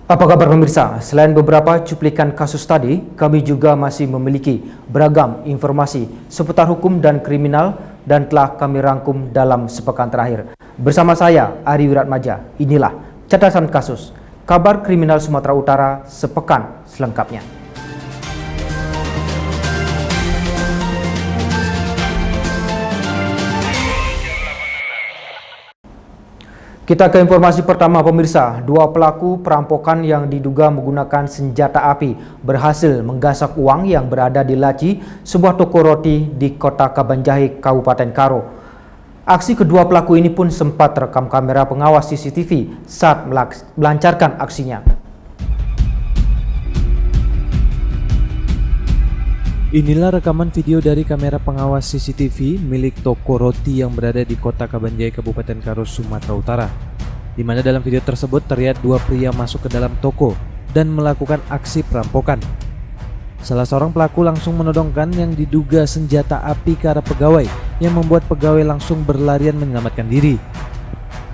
Apa kabar pemirsa? Selain beberapa cuplikan kasus tadi, kami juga masih memiliki beragam informasi seputar hukum dan kriminal dan telah kami rangkum dalam sepekan terakhir. Bersama saya, Ari Wiratmaja, inilah catatan kasus kabar kriminal Sumatera Utara sepekan selengkapnya. Kita ke informasi pertama pemirsa, dua pelaku perampokan yang diduga menggunakan senjata api berhasil menggasak uang yang berada di laci sebuah toko roti di kota Kabanjahe, Kabupaten Karo. Aksi kedua pelaku ini pun sempat terekam kamera pengawas CCTV saat melancarkan aksinya. Inilah rekaman video dari kamera pengawas CCTV milik toko roti yang berada di kota Kabanjahe, Kabupaten Karo, Sumatera Utara. Di mana dalam video tersebut terlihat dua pria masuk ke dalam toko dan melakukan aksi perampokan. Salah seorang pelaku langsung menodongkan yang diduga senjata api ke arah pegawai yang membuat pegawai langsung berlarian menyelamatkan diri.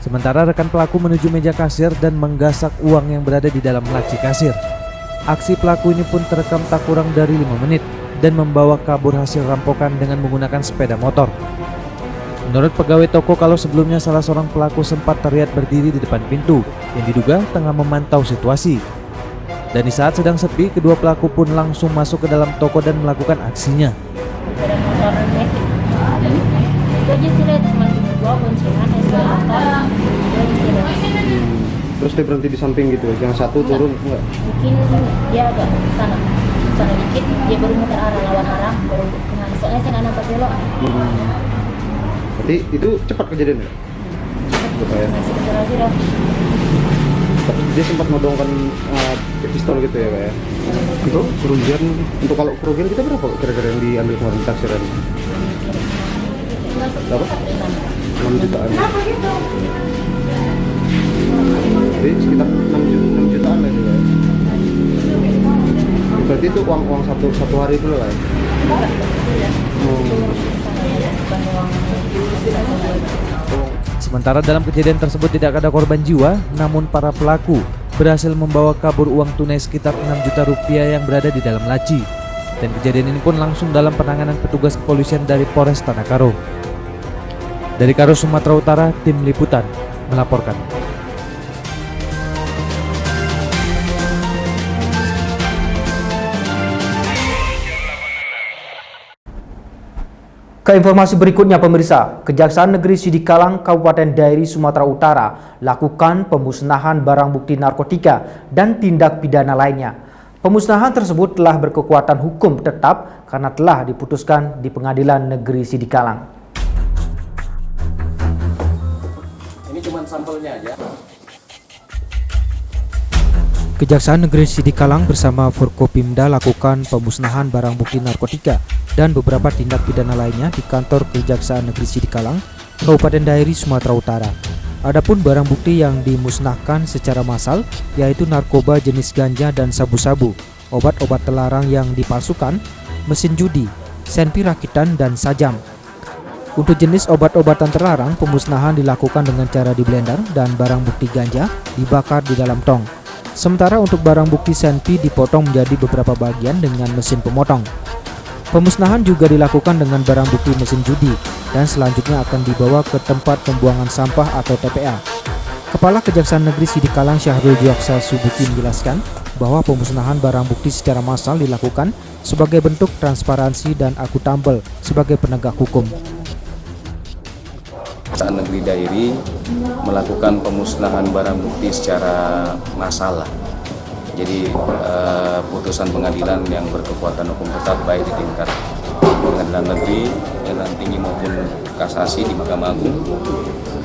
Sementara rekan pelaku menuju meja kasir dan menggasak uang yang berada di dalam laci kasir. Aksi pelaku ini pun terekam tak kurang dari 5 menit dan membawa kabur hasil rampokan dengan menggunakan sepeda motor. Menurut pegawai toko, kalau sebelumnya salah seorang pelaku sempat terlihat berdiri di depan pintu yang diduga tengah memantau situasi. Dan di saat sedang sepi, kedua pelaku pun langsung masuk ke dalam toko dan melakukan aksinya. Terus dia berhenti di samping gitu, yang satu turun enggak? Mungkin dia agak sana dikit, dia baru muter arah lawan arah, baru kemana? Soalnya saya nggak nampak belok. Berarti itu cepat kejadiannya? Cepat ya? Masih kejar aja dah. Tapi dia sempat nodongkan pistol gitu ya Pak ya? Untuk kerugian, untuk kalau kerugian kita berapa kira-kira yang diambil kemarin di taksiran? Berapa? 6 jutaan. Kenapa gitu? Jadi sekitar 6 jutaan lah itu ya? Berarti itu uang satu hari dulu lah ya? Sementara dalam kejadian tersebut tidak ada korban jiwa, namun para pelaku berhasil membawa kabur uang tunai sekitar 6 juta rupiah yang berada di dalam laci. Dan kejadian ini pun langsung dalam penanganan petugas kepolisian dari Polres Tanah Karo. Dari Karo, Sumatera Utara, tim liputan melaporkan. Ke informasi berikutnya pemirsa, Kejaksaan Negeri Sidikalang, Kabupaten Dairi, Sumatera Utara lakukan pemusnahan barang bukti narkotika dan tindak pidana lainnya. Pemusnahan tersebut telah berkekuatan hukum tetap karena telah diputuskan di Pengadilan Negeri Sidikalang. Ini cuma sampelnya aja. Kejaksaan Negeri Sidikalang bersama Forkopimda lakukan pemusnahan barang bukti narkotika dan beberapa tindak pidana lainnya di kantor Kejaksaan Negeri Sidikalang, Kabupaten Dairi, Sumatera Utara. Adapun barang bukti yang dimusnahkan secara massal yaitu narkoba jenis ganja dan sabu-sabu, obat-obat terlarang yang dipalsukan, mesin judi, senpi rakitan, dan sajam. Untuk jenis obat-obatan terlarang, pemusnahan dilakukan dengan cara diblender dan barang bukti ganja dibakar di dalam tong. Sementara untuk barang bukti senpi dipotong menjadi beberapa bagian dengan mesin pemotong. Pemusnahan juga dilakukan dengan barang bukti mesin judi dan selanjutnya akan dibawa ke tempat pembuangan sampah atau TPA. Kepala Kejaksaan Negeri Sidikalang Syahrul Juaksa Subuki menjelaskan bahwa pemusnahan barang bukti secara massal dilakukan sebagai bentuk transparansi dan akuntabel sebagai penegak hukum. Kejaksaan Negeri Dairi melakukan pemusnahan barang bukti secara massal. Jadi putusan pengadilan yang berkekuatan hukum tetap baik di tingkat pengadilan negeri, pengadilan tinggi maupun kasasi di Mahkamah Agung.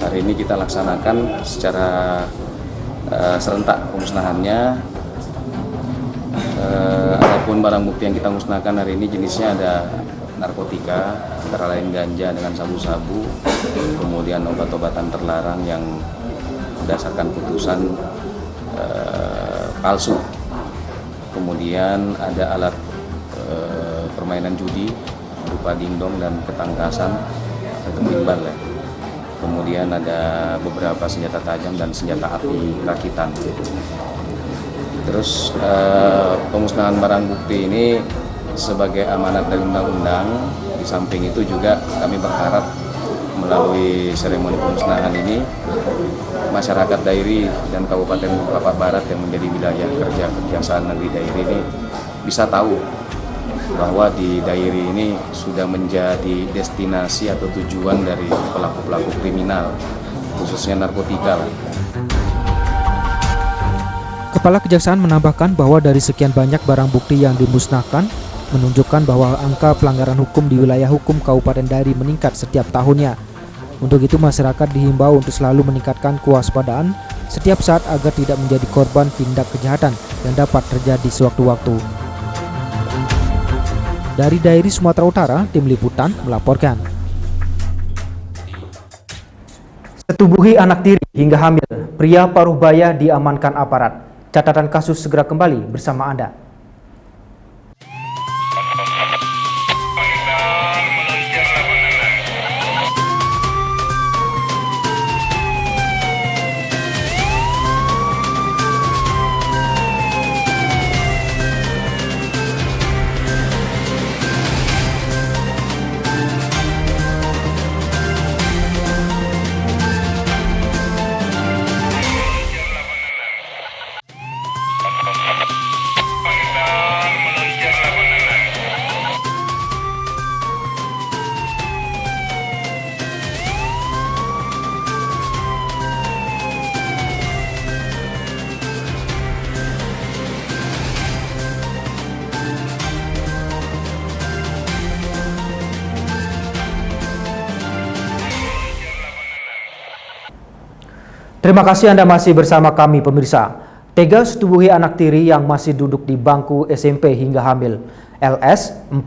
Hari ini kita laksanakan secara serentak pemusnahannya. Adapun barang bukti yang kita musnahkan hari ini jenisnya ada narkotika, antara lain ganja dengan sabu-sabu, kemudian obat-obatan terlarang yang berdasarkan putusan palsu, kemudian ada alat permainan judi berupa dingdong dan ketangkasan atau gimbal ya. Kemudian ada beberapa senjata tajam dan senjata api rakitan. Terus pemusnahan barang bukti ini sebagai amanat dari undang-undang. Di samping itu juga kami berharap melalui seremoni pemusnahan ini masyarakat Dairi dan Kabupaten Papua Barat yang menjadi wilayah kerja Kejaksaan Negeri Dairi ini bisa tahu bahwa di Dairi ini sudah menjadi destinasi atau tujuan dari pelaku-pelaku kriminal, khususnya narkotika. Kepala Kejaksaan menambahkan bahwa dari sekian banyak barang bukti yang dimusnahkan, menunjukkan bahwa angka pelanggaran hukum di wilayah hukum Kabupaten Dairi meningkat setiap tahunnya. Untuk itu masyarakat dihimbau untuk selalu meningkatkan kewaspadaan setiap saat agar tidak menjadi korban tindak kejahatan yang dapat terjadi sewaktu-waktu. Dari Dairi, Sumatera Utara, Tim Liputan melaporkan. Setubuhi anak tiri hingga hamil, pria paruh baya diamankan aparat. Catatan kasus segera kembali bersama Anda. Terima kasih Anda masih bersama kami pemirsa. Tega setubuhi anak tiri yang masih duduk di bangku SMP hingga hamil. LS, 45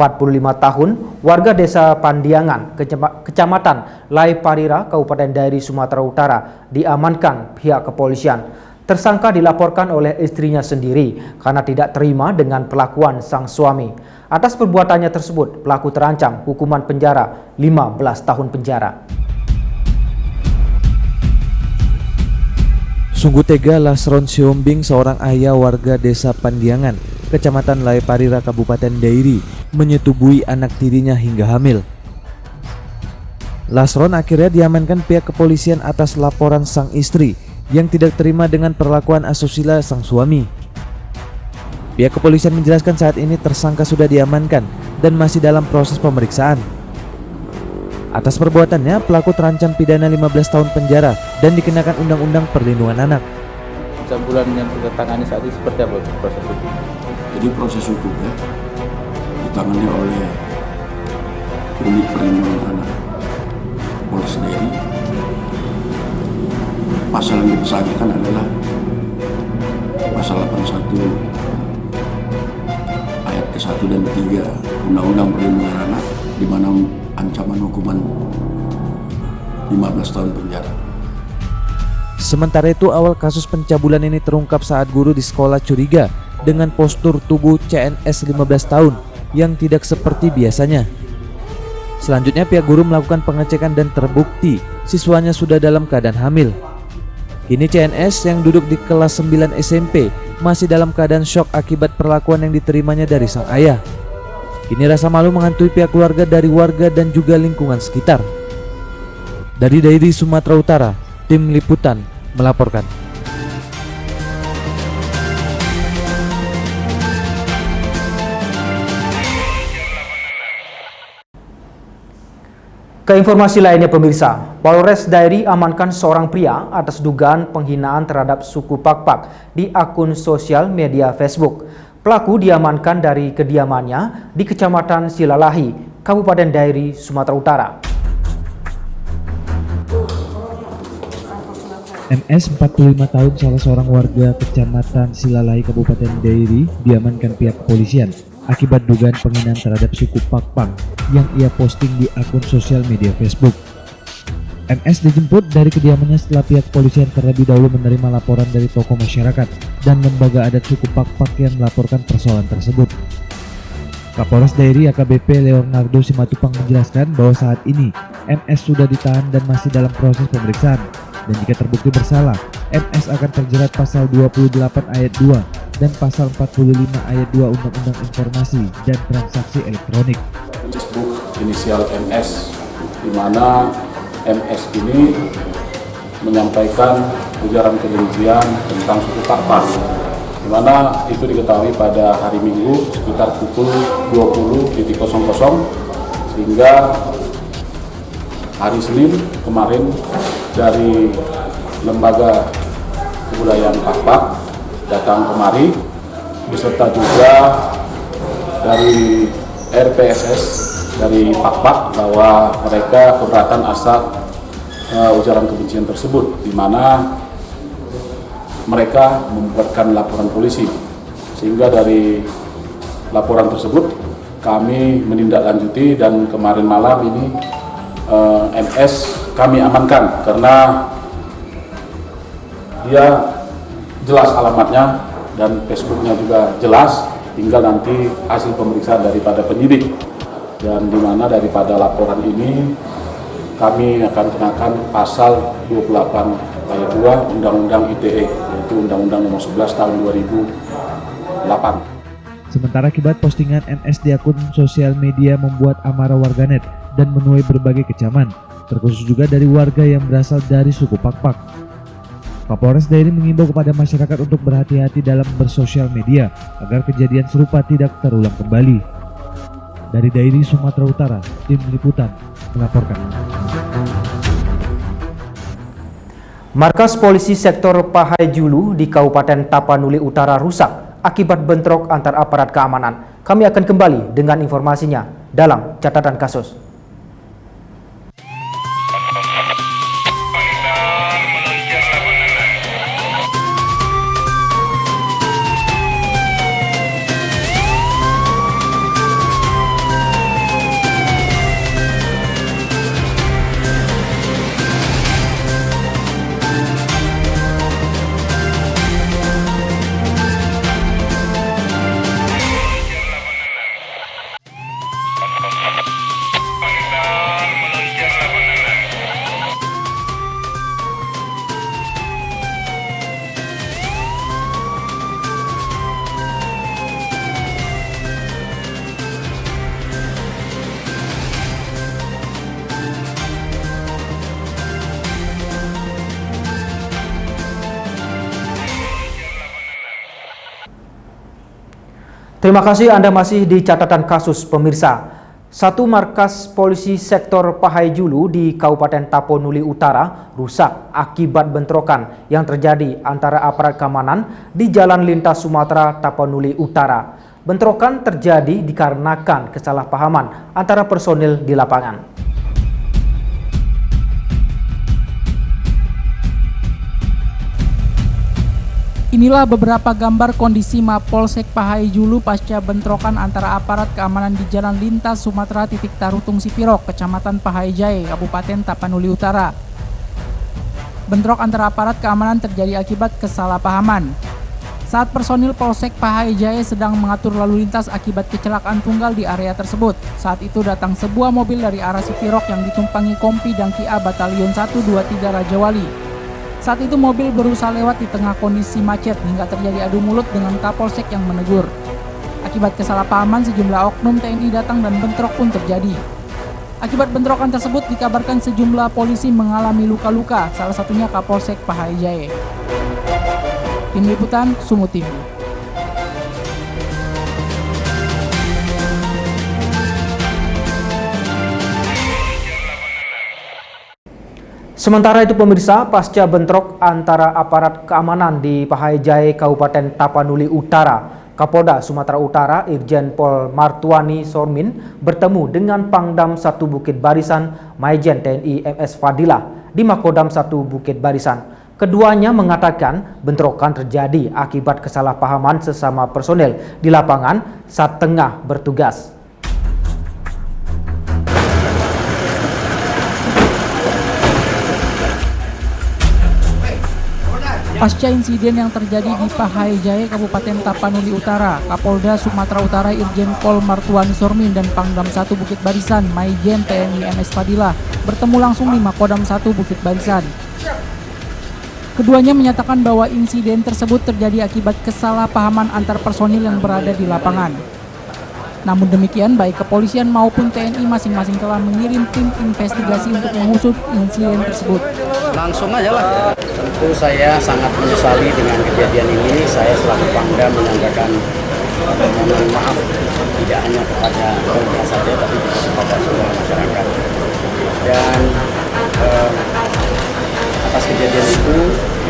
tahun, warga desa Pandiangan, Kecamatan Lai Parira, Kabupaten Dairi, Sumatera Utara, diamankan pihak kepolisian. Tersangka dilaporkan oleh istrinya sendiri karena tidak terima dengan perlakuan sang suami. Atas perbuatannya tersebut, pelaku terancam hukuman penjara 15 tahun penjara. Sungguh tega Lasron Siombing, seorang ayah warga desa Pandiangan, Kecamatan Lai Parira, Kabupaten Dairi, menyetubui anak tirinya hingga hamil. Lasron akhirnya diamankan pihak kepolisian atas laporan sang istri yang tidak terima dengan perlakuan asusila sang suami. Pihak kepolisian menjelaskan saat ini tersangka sudah diamankan dan masih dalam proses pemeriksaan. Atas perbuatannya, pelaku terancam pidana 15 tahun penjara dan dikenakan Undang-Undang Perlindungan Anak. Pencabulan yang kita tangani saat ini seperti apa proses hukum? Jadi proses hukumnya ditangani oleh Unit Perlindungan Anak Polres Dairi. Pasal yang dipesankan adalah pasal 81 ayat ke-1 dan 3 Undang-Undang Perlindungan Anak, di mana ancaman hukuman 15 tahun penjara. Sementara itu, awal kasus pencabulan ini terungkap saat guru di sekolah curiga dengan postur tubuh CNS 15 tahun yang tidak seperti biasanya. Selanjutnya pihak guru melakukan pengecekan dan terbukti siswanya sudah dalam keadaan hamil. Kini CNS yang duduk di kelas 9 SMP masih dalam keadaan syok akibat perlakuan yang diterimanya dari sang ayah. Kini rasa malu menghantui pihak keluarga dari warga dan juga lingkungan sekitar. Dari Dairi, Sumatera Utara, Tim Liputan melaporkan. Ke informasi lainnya pemirsa, Polres Dairi amankan seorang pria atas dugaan penghinaan terhadap suku Pakpak di akun sosial media Facebook. Pelaku diamankan dari kediamannya di Kecamatan Silalahi, Kabupaten Dairi, Sumatera Utara. MS 45 tahun, salah seorang warga Kecamatan Silalahi, Kabupaten Dairi, diamankan pihak kepolisian akibat dugaan penghinaan terhadap suku Pakpak yang ia posting di akun sosial media Facebook. MS dijemput dari kediamannya setelah pihak kepolisian terlebih dahulu menerima laporan dari tokoh masyarakat dan lembaga adat suku Pakpak yang melaporkan persoalan tersebut. Kapolres Dairi AKBP Leonardo Simatupang menjelaskan bahwa saat ini MS sudah ditahan dan masih dalam proses pemeriksaan, dan jika terbukti bersalah, MS akan terjerat pasal 28 ayat 2 dan pasal 45 ayat 2 Undang-Undang Informasi dan Transaksi Elektronik. Facebook inisial MS, di mana MS ini menyampaikan ujaran kebencian tentang suku Pakpak, di mana itu diketahui pada hari Minggu sekitar pukul 20.00, sehingga hari Senin kemarin dari Lembaga Kebudayaan Pakpak datang kemari, beserta juga dari RPSS dari Pakpak, bahwa mereka keberatan asal ujaran kebencian tersebut, di mana mereka membuatkan laporan polisi. Sehingga dari laporan tersebut kami menindaklanjuti, dan kemarin malam ini MS kami amankan karena dia jelas alamatnya dan Facebooknya juga jelas, tinggal nanti hasil pemeriksaan daripada penyidik. Dan di mana daripada laporan ini kami akan kenakan pasal 28 ayat 2 Undang-Undang ITE, yaitu Undang-Undang Nomor 11 Tahun 2008. Sementara akibat postingan MS di akun sosial media membuat amarah warganet dan menuai berbagai kecaman, terkhusus juga dari warga yang berasal dari suku Pakpak. Kapolres Dairi mengimbau kepada masyarakat untuk berhati-hati dalam bersosial media agar kejadian serupa tidak terulang kembali. Dari Dairi, Sumatera Utara, tim liputan melaporkan. Markas Polisi Sektor Pahai Julu di Kabupaten Tapanuli Utara rusak akibat bentrok antar aparat keamanan. Kami akan kembali dengan informasinya dalam catatan kasus. Terima kasih Anda masih di catatan kasus pemirsa. Satu markas polisi sektor Pahai Julu di Kabupaten Tapanuli Utara rusak akibat bentrokan yang terjadi antara aparat keamanan di Jalan Lintas Sumatera Tapanuli Utara. Bentrokan terjadi dikarenakan kesalahpahaman antara personil di lapangan. Inilah beberapa gambar kondisi Mapolsek Pahai Julu pasca bentrokan antara aparat keamanan di Jalan Lintas Sumatera titik Tarutung Sipirok, Kecamatan Pahai Jaya, Kabupaten Tapanuli Utara. Bentrok antara aparat keamanan terjadi akibat kesalahpahaman. Saat personil Polsek Pahai Jaya sedang mengatur lalu lintas akibat kecelakaan tunggal di area tersebut, saat itu datang sebuah mobil dari arah Sipirok yang ditumpangi Kompi Dangki A Batalion 123 Raja Wali. Saat itu mobil berusaha lewat di tengah kondisi macet hingga terjadi adu mulut dengan Kapolsek yang menegur. Akibat kesalahpahaman, sejumlah oknum TNI datang dan bentrok pun terjadi. Akibat bentrokan tersebut dikabarkan sejumlah polisi mengalami luka-luka, salah satunya Kapolsek Pahai Jaya. Tim Liputan, Sumut TV. Sementara itu pemirsa, pasca bentrok antara aparat keamanan di Pahai Jaya, Kabupaten Tapanuli Utara, Kapolda Sumatera Utara Irjen Pol Martuani Sormin bertemu dengan Pangdam 1 Bukit Barisan Maijen TNI MS Fadilah di Makodam 1 Bukit Barisan. Keduanya mengatakan bentrokan terjadi akibat kesalahpahaman sesama personel di lapangan saat tengah bertugas. Pasca insiden yang terjadi di Pahai Jaya, Kabupaten Tapanuli Utara, Kapolda Sumatera Utara Irjen Pol Martuani Sormin dan Pangdam 1 Bukit Barisan Maijen TNI MS Fadilah bertemu langsung di Makodam 1 Bukit Barisan. Keduanya menyatakan bahwa insiden tersebut terjadi akibat kesalahpahaman antar personil yang berada di lapangan. Namun demikian, baik kepolisian maupun TNI masing-masing telah mengirim tim investigasi untuk mengusut insiden tersebut. Langsung aja lah. Tentu saya sangat menyesali dengan kejadian ini. Saya selaku Pangdam menyampaikan mohon maaf tidak hanya kepada Polda saja, tapi juga kepada seluruh masyarakat. Dan atas kejadian itu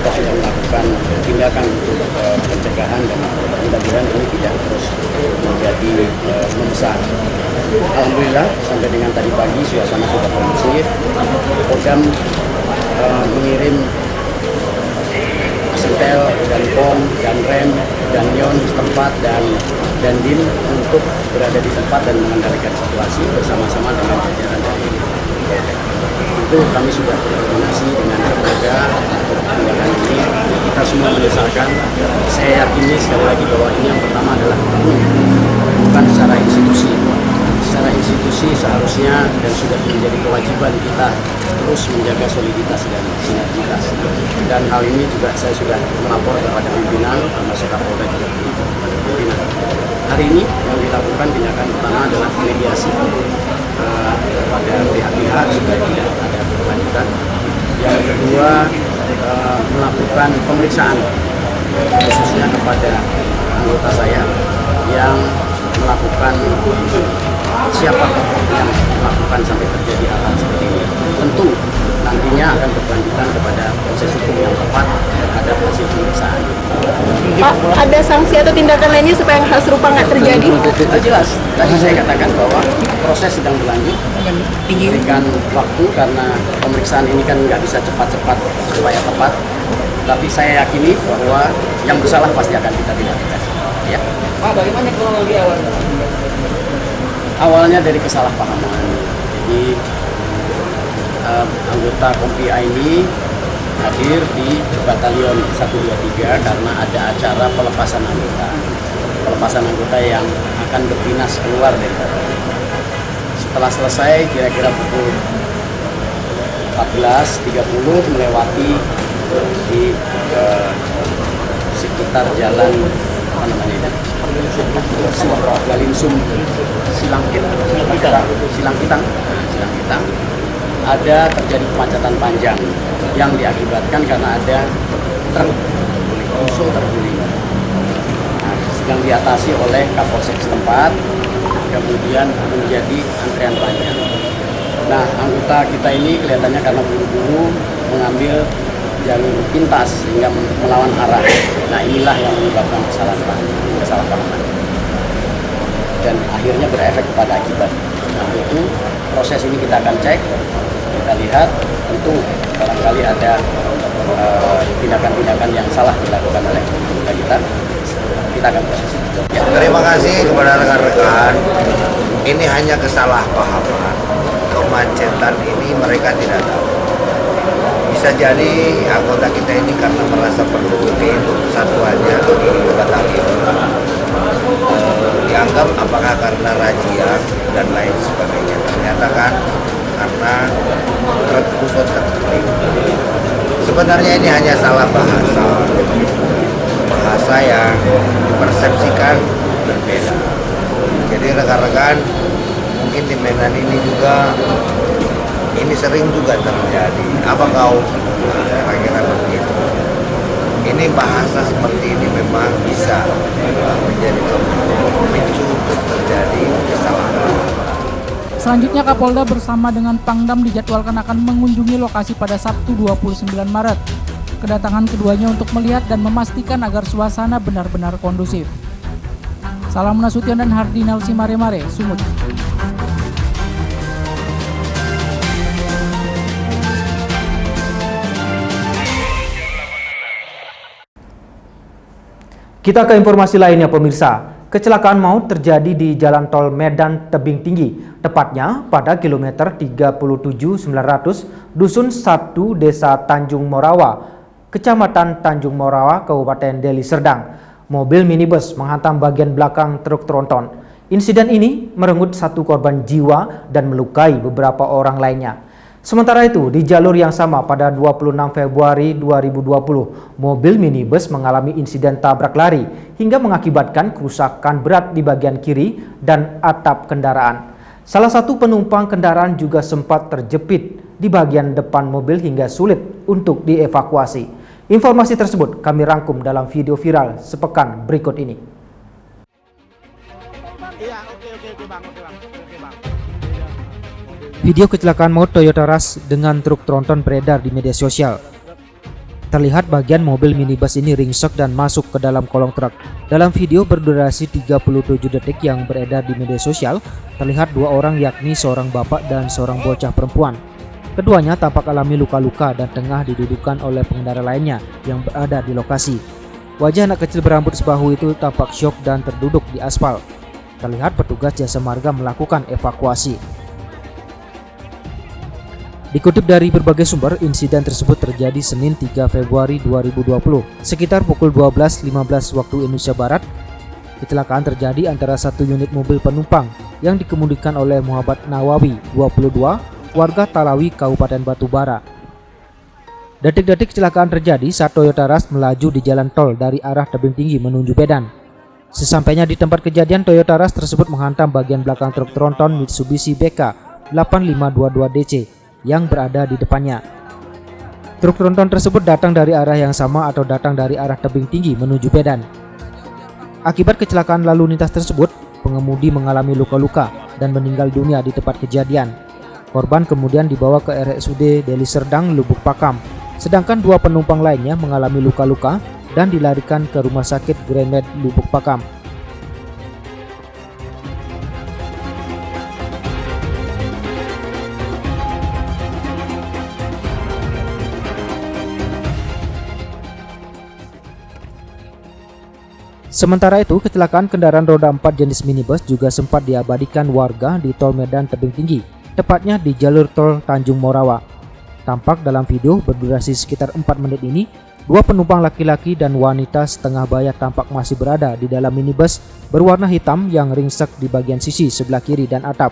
kita sudah melakukan tindakan untuk pencegahan dan mudah-mudahan ini tidak terus menjadi membesar. Alhamdulillah sampai dengan tadi pagi suasana sudah kondusif. Kodam mengirim Sintel dan POM dan REM dan YON setempat dan Dandim untuk berada di tempat dan mengendalikan situasi bersama-sama dengan jajaran dari itu. Kami sudah berkoordinasi dengan Kapolda untuk tindakan ini. Kita semua menyesalkan. Saya yakini sekali lagi bahwa ini yang pertama adalah bukan secara institusi. Secara institusi seharusnya dan sudah menjadi kewajiban kita terus menjaga soliditas dan sinergitas. Dan hal ini juga saya sudah melapor kepada pimpinan, termasuk Kapolda juga kepada pimpinan. Hari ini yang dilakukan tindakan pertama adalah mediasi pada pihak-pihak supaya tidak ada kelanjutan. Yang kedua melakukan pemeriksaan khususnya kepada anggota saya yang melakukan siapa yang melakukan sampai terjadi hal seperti ini. Tentu nantinya akan berkelanjutan kepada proses hukum yang tepat terhadap hasil pemeriksaan. Pak, ada sanksi atau tindakan lainnya supaya hal serupa nggak terjadi? Jelas, tadi saya katakan bahwa proses sedang berlanjut, diberikan waktu karena pemeriksaan ini kan nggak bisa cepat-cepat supaya tepat. Tapi saya yakini bahwa yang bersalah pasti akan kita tindak tegas. Ya. Pak, bagaimana kronologi awalnya? Awalnya dari kesalahpahaman. Jadi anggota Kompi ini hadir di Batalion 123 karena ada acara pelepasan anggota. Pelepasan anggota yang akan berdinas keluar dari batalion. Setelah selesai kira-kira pukul 14.30 melewati di sekitar jalan apa namanya ini? Galinsum Silangkitang ada terjadi kemacetan panjang yang diakibatkan karena ada truk terguling. Nah, sedang diatasi oleh Kapolsek setempat, kemudian menjadi antrean panjang. Nah, anggota kita ini kelihatannya karena buru-buru mengambil jalur pintas sehingga melawan arah. Nah, inilah yang menyebabkan kesalahpahaman dan akhirnya berefek kepada akibat. Nah, itu proses ini kita akan cek, kita lihat itu barangkali ada tindakan-tindakan yang salah dilakukan oleh kita akan proses. Ya, terima kasih kepada rekan-rekan. Ini hanya kesalahpahaman. Kemacetan ini mereka tidak tahu. Bisa jadi anggota kita ini karena merasa perlu di satuannya di batalion dianggap apakah karena razia dan lain sebagainya. Ternyata kan karena truk khusus terguling. Sebenarnya ini hanya salah bahasa yang dipersepsikan berbeda. Jadi rekan-rekan mungkin di Medan ini juga ini sering juga terjadi. Apa kau kira-kira begitu? Ini bahasa seperti ini memang bisa menjadi pemicu untuk terjadi kesalahan. Selanjutnya Kapolda bersama dengan Pangdam dijadwalkan akan mengunjungi lokasi pada Sabtu 29 Maret. Kedatangan keduanya untuk melihat dan memastikan agar suasana benar-benar kondusif. Salam Nasution dan Hardinal Simare-Mare, Sumut. Kita ke informasi lainnya pemirsa. Kecelakaan maut terjadi di Jalan Tol Medan Tebing Tinggi, tepatnya pada kilometer 37.900 Dusun 1 Desa Tanjung Morawa, Kecamatan Tanjung Morawa, Kabupaten Deli Serdang. Mobil minibus menghantam bagian belakang truk tronton. Insiden ini merenggut satu korban jiwa dan melukai beberapa orang lainnya. Sementara itu, di jalur yang sama pada 26 Februari 2020, mobil minibus mengalami insiden tabrak lari hingga mengakibatkan kerusakan berat di bagian kiri dan atap kendaraan. Salah satu penumpang kendaraan juga sempat terjepit di bagian depan mobil hingga sulit untuk dievakuasi. Informasi tersebut kami rangkum dalam video viral sepekan berikut ini. Video kecelakaan maut Toyota Rush dengan truk tronton beredar di media sosial. Terlihat bagian mobil minibus ini ringsek dan masuk ke dalam kolong truk. Dalam video berdurasi 37 detik yang beredar di media sosial, terlihat dua orang yakni seorang bapak dan seorang bocah perempuan. Keduanya tampak alami luka-luka dan tengah didudukan oleh pengendara lainnya yang berada di lokasi. Wajah anak kecil berambut sebahu itu tampak syok dan terduduk di aspal. Terlihat petugas jasa marga melakukan evakuasi. Dikutip dari berbagai sumber, insiden tersebut terjadi Senin 3 Februari 2020, sekitar pukul 12.15 waktu Indonesia Barat. Kecelakaan terjadi antara satu unit mobil penumpang yang dikemudikan oleh Muhammad Nawawi, 22, warga Talawi, Kabupaten Batubara. Detik-detik kecelakaan terjadi saat Toyota Rush melaju di jalan tol dari arah Tebing Tinggi menuju Medan. Sesampainya di tempat kejadian, Toyota Rush tersebut menghantam bagian belakang truk tronton Mitsubishi BK 8522DC yang berada di depannya. Truk tronton tersebut datang dari arah yang sama atau datang dari arah Tebing Tinggi menuju Medan. Akibat kecelakaan lalu lintas tersebut, pengemudi mengalami luka-luka dan meninggal dunia di tempat kejadian. Korban kemudian dibawa ke RSUD Deli Serdang, Lubuk Pakam, sedangkan dua penumpang lainnya mengalami luka-luka dan dilarikan ke Rumah Sakit Grand Med Lubuk Pakam. Sementara itu, kecelakaan kendaraan roda 4 jenis minibus juga sempat diabadikan warga di tol Medan Tebing Tinggi, tepatnya di jalur tol Tanjung Morawa. Tampak dalam video berdurasi sekitar 4 menit ini, dua penumpang laki-laki dan wanita setengah baya tampak masih berada di dalam minibus berwarna hitam yang ringsek di bagian sisi sebelah kiri dan atap.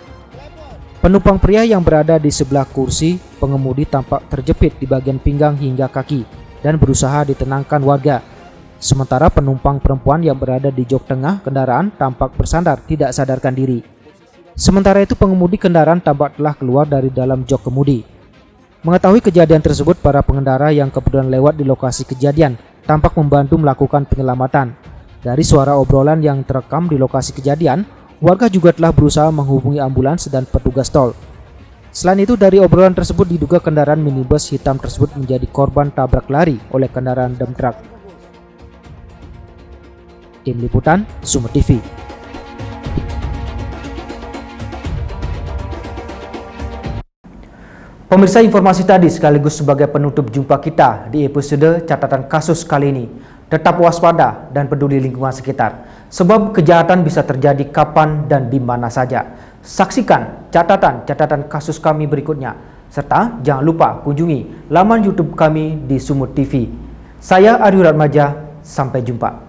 Penumpang pria yang berada di sebelah kursi pengemudi tampak terjepit di bagian pinggang hingga kaki dan berusaha ditenangkan warga. Sementara penumpang perempuan yang berada di jok tengah kendaraan tampak bersandar tidak sadarkan diri. Sementara itu pengemudi kendaraan tampak telah keluar dari dalam jok kemudi. Mengetahui kejadian tersebut, para pengendara yang kebetulan lewat di lokasi kejadian tampak membantu melakukan penyelamatan. Dari suara obrolan yang terekam di lokasi kejadian, warga juga telah berusaha menghubungi ambulans dan petugas tol. Selain itu, dari obrolan tersebut diduga kendaraan minibus hitam tersebut menjadi korban tabrak lari oleh kendaraan dump truck. Tim Liputan, Sumut TV. Pemirsa, informasi tadi sekaligus sebagai penutup jumpa kita di episode catatan kasus kali ini. Tetap waspada dan peduli lingkungan sekitar, sebab kejahatan bisa terjadi kapan dan di mana saja. Saksikan catatan kasus kami berikutnya, serta jangan lupa kunjungi laman YouTube kami di Sumut TV. Saya Aryo Ratmaja, sampai jumpa.